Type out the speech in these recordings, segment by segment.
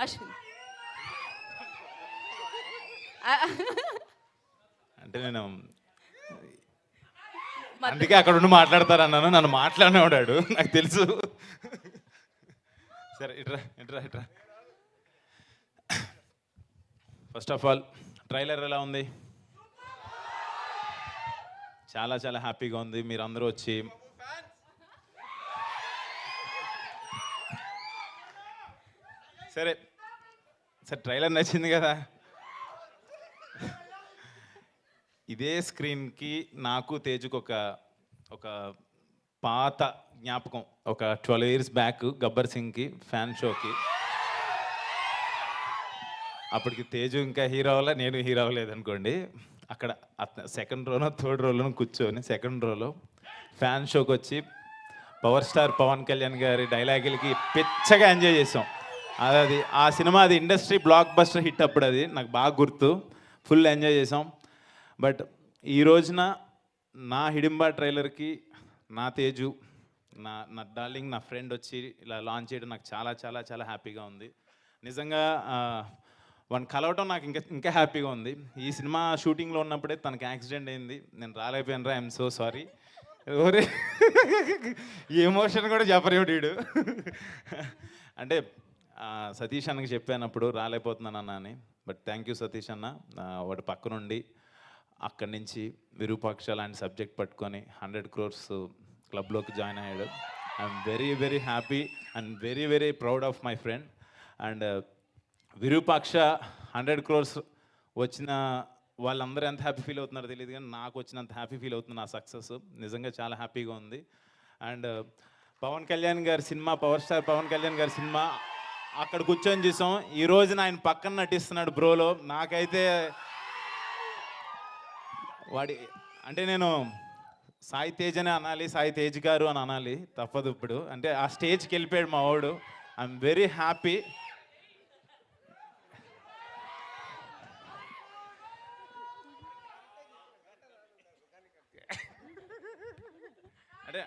అశ్విన్. అంటే నేను మధ్య- అందుకే అక్కడ ఉండి మాట్లాడతారన్నాను, నన్ను మాట్లాడినవాడాడు నాకు తెలుసు. సరే ఇట్రా ఇట్రా ఇట్రా. ఫస్ట్ ఆఫ్ ఆల్ ట్రైలర్ ఎలా ఉంది? చాలా చాలా హ్యాపీగా ఉంది. మీరు అందరూ వచ్చి సరే సరే ట్రైలర్ నచ్చింది కదా. ఇదే స్క్రీన్కి నాకు తేజుకు ఒక ఒక పాత జ్ఞాపకం. ఒక 12 years బ్యాక్ గబ్బర్ సింగ్కి ఫ్యాన్ షోకి, అప్పటికి తేజు ఇంకా హీరో అవ్వలే, నేను హీరో అవ్వలేదు అనుకోండి. అక్కడ సెకండ్ రోలో థర్డ్ రోలో కూర్చొని సెకండ్ రోలో ఫ్యాన్ షోకి వచ్చి పవర్ స్టార్ పవన్ కళ్యాణ్ గారి డైలాగులకి పిచ్చగా ఎంజాయ్ చేసాం. అది ఆ సినిమా అది ఇండస్ట్రీ బ్లాక్ బస్టర్ హిట్ అప్పుడు, అది నాకు బాగా గుర్తు. ఫుల్ ఎంజాయ్ చేసాం. బట్ ఈ రోజున నా హిడింబా ట్రైలర్కి నా తేజు, నా నా డార్లింగ్, నా ఫ్రెండ్ వచ్చి ఇలా లాంచ్ చేయడం నాకు చాలా చాలా చాలా హ్యాపీగా ఉంది. నిజంగా వాడిని కలవటం నాకు ఇంకా ఇంకా హ్యాపీగా ఉంది. ఈ సినిమా షూటింగ్లో ఉన్నప్పుడే తనకి యాక్సిడెంట్ అయింది. నేను రాలేకపోయాను రా, ఐఎమ్ సో సారీ. ఓరే ఈ ఎమోషన్ కూడా చెప్పరేమిటి వీడు. అంటే సతీష్ అన్నకి చెప్పానప్పుడు రాలేకపోతున్నాను అన్న అని. బట్ థ్యాంక్ యూ సతీష్ అన్న, వాడి పక్కనుండి అక్కడి నుంచి విరూపాక్ష లాంటి సబ్జెక్ట్ పట్టుకొని 100 crores క్లబ్లోకి జాయిన్ అయ్యాడు. I'm very very happy and very very proud of my friend. And Virupaksha 100 crores వచ్చిన వాళ్ళందరూ ఎంత హ్యాపీ ఫీల్ అవుతున్నారో తెలియదు, కానీ నాకు వచ్చినంత హ్యాపీ ఫీల్ అవుతుంది నా సక్సెస్. నిజంగా చాలా హ్యాపీగా ఉంది. అండ్ పవన్ కళ్యాణ్ గారి cinema, power star Pavan Kalyan గారి సినిమా అక్కడ కూర్చొని చూసాం. ఈ రోజున ఆయన పక్కన నటిస్తున్నాడు బ్రోలో. నాకైతే వాడి అంటే నేను సాయి తేజ్ అని అనాలి, సాయి తేజ్ గారు అని అనాలి, తప్పదు ఇప్పుడు. అంటే ఆ స్టేజ్కి వెళ్ళిపోయాడు మా వాడు. I'm very happy. అంటే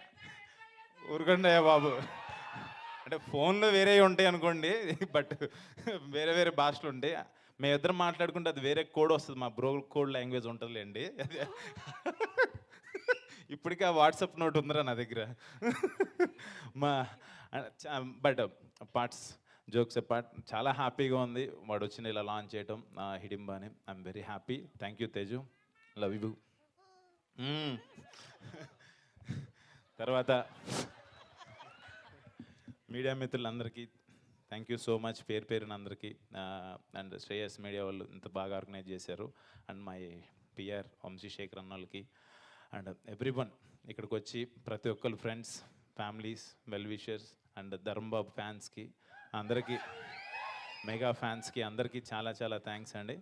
ఊరుకుండయా బాబు, అంటే ఫోన్లో వేరే ఉంటాయి అనుకోండి, బట్ వేరే వేరే భాషలు ఉంటాయి. మేమిద్దరం మాట్లాడుకుంటే అది వేరే కోడ్ వస్తుంది, మా బ్రో కోడ్ లాంగ్వేజ్ ఉంటుందిలేండి. ఇప్పటికీ ఆ వాట్సాప్ నోట్ ఉందిరా నా దగ్గర. మా బట్ పార్ట్స్ జోక్స్ పార్ట్ చాలా హ్యాపీగా ఉంది వాడు వచ్చిన ఇలా లాంచ్ చేయటం హిడింబాని. I'm very happy. Thank you Teju, love you. తర్వాత మీడియా మిత్రులందరికీ థ్యాంక్ యూ సో మచ్, పేరు పేరున అందరికీ. అండ్ శ్రేయస్ మీడియా వాళ్ళు ఇంత బాగా ఆర్గనైజ్ చేశారు. అండ్ మై పిఆర్ వంశీశేఖర్ అన్న వాళ్ళకి అండ్ ఎవ్రీవన్ ఇక్కడికి వచ్చి ప్రతి ఒక్కరు friends, families, well wishers and Dharmababu ఫ్యాన్స్కి అందరికీ, మెగా ఫ్యాన్స్కి అందరికీ చాలా చాలా థ్యాంక్స్ అండి.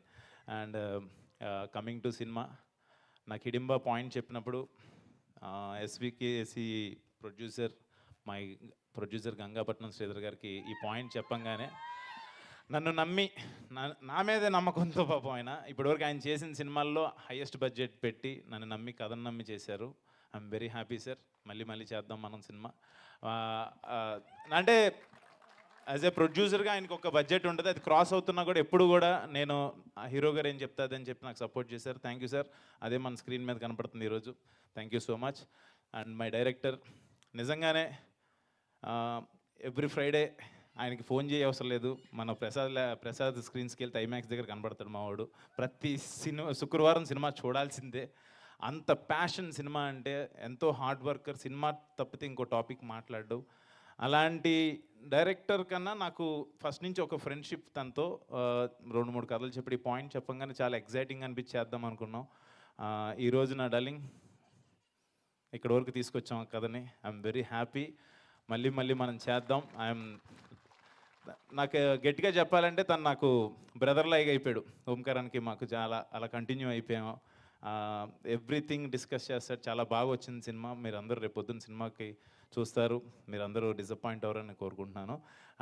అండ్ కమింగ్ టు సినిమా, నాకు హిడింబా పాయింట్ చెప్పినప్పుడు ఎస్వికేసి ప్రొడ్యూసర్, మై ప్రొడ్యూసర్ గంగాపట్నం శ్రీధర్ గారికి ఈ పాయింట్ చెప్పంగానే నన్ను నమ్మి నా మీదే నమ్మకంతో పాపం ఆయన ఇప్పటివరకు ఆయన చేసిన సినిమాల్లో హైయెస్ట్ బడ్జెట్ పెట్టి నన్ను నమ్మి, కథను నమ్మి చేశారు. I'm very happy sir. మళ్ళీ మళ్ళీ చేద్దాం మనం సినిమా. అంటే యాజ్ ఏ ప్రొడ్యూసర్గా ఆయనకు ఒక బడ్జెట్ ఉంటుంది, అది క్రాస్ అవుతున్నా కూడా ఎప్పుడు కూడా నేను హీరో గారు ఏం చెప్తాదని చెప్పి నాకు సపోర్ట్ చేశారు. Thank you sir. అదే మన స్క్రీన్ మీద కనపడుతుంది ఈరోజు. Thank you so much. And my director, నిజంగానే ఎవ్రీ ఫ్రైడే ఆయనకి ఫోన్ చేయ అవసరం లేదు. మన ప్రసాద్ స్క్రీన్స్కి వెళ్తే ఐమాక్స్ దగ్గర కనబడతాడు మా వాడు. ప్రతి శుక్రవారం సినిమా చూడాల్సిందే. అంత ప్యాషన్ సినిమా అంటే, ఎంతో హార్డ్ వర్కర్. సినిమా తప్పితే ఇంకో టాపిక్ మాట్లాడు. అలాంటి డైరెక్టర్ కన్నా నాకు ఫస్ట్ నుంచి ఒక ఫ్రెండ్షిప్ తనతో. 2-3 కథలు చెప్పి ఈ పాయింట్ చెప్పంగానే చాలా ఎగ్జైటింగ్ అనిపించేద్దాం అనుకున్నాం. ఈరోజు నా డల్లింగ్ ఇక్కడ వరకు తీసుకొచ్చాం ఆ కథని. I'm very happy. మళ్ళీ మళ్ళీ మనం చేద్దాం. నాకు గట్టిగా చెప్పాలంటే తను నాకు బ్రదర్ లైక్ అయిపోయాడు. ఓంకారానికి మాకు చాలా అలా కంటిన్యూ అయిపోయాము. ఎవ్రీథింగ్ డిస్కస్ చేస్తాడు. చాలా బాగా వచ్చింది సినిమా. మీరు అందరూ రేపు పొద్దున్న సినిమాకి చూస్తారు. మీరందరూ డిసప్పాయింట్ అవ్వరని కోరుకుంటున్నాను.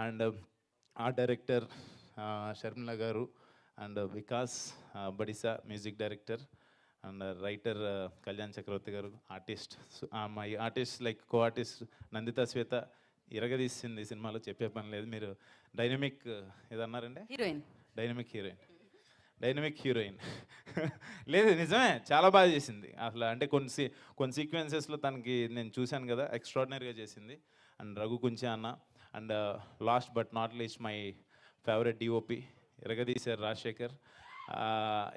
అండ్ ఆ director Sharmila garu and Vikas Badisa music director and writer Kalyan Chakravarthi garu, artist my artist like co artist Nandita Shweta, ఇరగదీసింది ఈ సినిమాలో, చెప్పే పని లేదు. మీరు డైనమిక్ ఏదన్నారండి? Heroine. Dynamic heroine. Dynamic heroine. లేదు నిజమే, చాలా బాగా చేసింది అసలు. అంటే కొన్ని సీక్వెన్సెస్లో తనకి నేను చూశాను కదా, ఎక్స్ట్రాడినరీగా చేసింది. అండ్ రఘు కుంచే అన్న, and last but not least my favourite DOP ఇరగదీశారు రాజశేఖర్.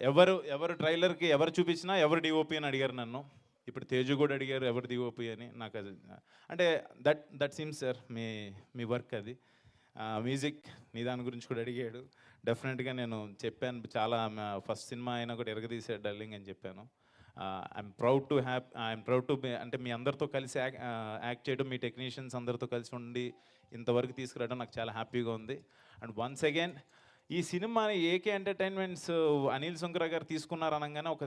ఎవరు ట్రైలర్కి ఎవరు చూపించినా ఎవరు డిఓపి అని అడిగారు నన్ను. ఇప్పుడు తేజు కూడా అడిగారు ఎవరు డిఓపి అని. నాకు అది అంటే that seems sir me work అది. మ్యూజిక్ నీ దాని గురించి కూడా అడిగాడు. డెఫినెట్గా నేను చెప్పాను, చాలా ఫస్ట్ సినిమా అయినా కూడా ఎరగదీశాడు డల్లింగ్ అని చెప్పాను. ఐఎమ్ ప్రౌడ్ టు అంటే మీ అందరితో కలిసి యాక్ట్ చేయడం, మీ టెక్నీషియన్స్ అందరితో కలిసి ఉండి ఇంతవరకు తీసుకురావడం నాకు చాలా హ్యాపీగా ఉంది. అండ్ వన్స్ అగైన్ ఈ సినిమాని ఏకే ఎంటర్టైన్మెంట్స్ అనిల్ సుంకర గారు తీసుకున్నారు అనగానే ఒక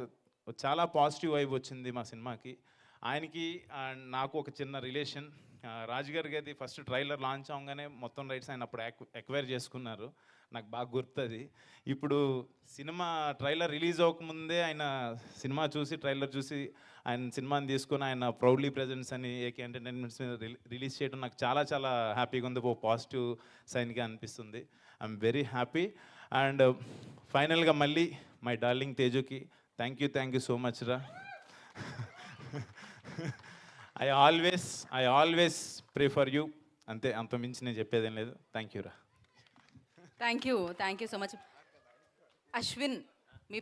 చాలా పాజిటివ్ వైబ్ వచ్చింది మా సినిమాకి. ఆయనకి అండ్ నాకు ఒక చిన్న రిలేషన్. రాజుగారికి అది ఫస్ట్ ట్రైలర్ లాంచ్ అవగానే మొత్తం రైట్స్ ఆయన అప్పుడు ఎక్వైర్ చేసుకున్నారు, నాకు బాగా గుర్తుంది. ఇప్పుడు సినిమా ట్రైలర్ రిలీజ్ అవ్వకముందే ఆయన సినిమా చూసి, ట్రైలర్ చూసి ఆయన సినిమాని తీసుకొని ఆయన ప్రౌడ్లీ ప్రెజెంట్స్ అని ఏకే ఎంటర్టైన్మెంట్స్ మీద రిలీజ్ చేయడం నాకు చాలా చాలా హ్యాపీగా ఉంది. ఓ పాజిటివ్ సైన్గా అనిపిస్తుంది. I'm very happy. అండ్ ఫైనల్గా మళ్ళీ మై డార్లింగ్ తేజుకి థ్యాంక్ యూ సో మచ్ రా. I always pray for you. అంతే, అంత మించి నేను చెప్పేదేం లేదు. థ్యాంక్ యూ రా. Thank you so much. Ashwin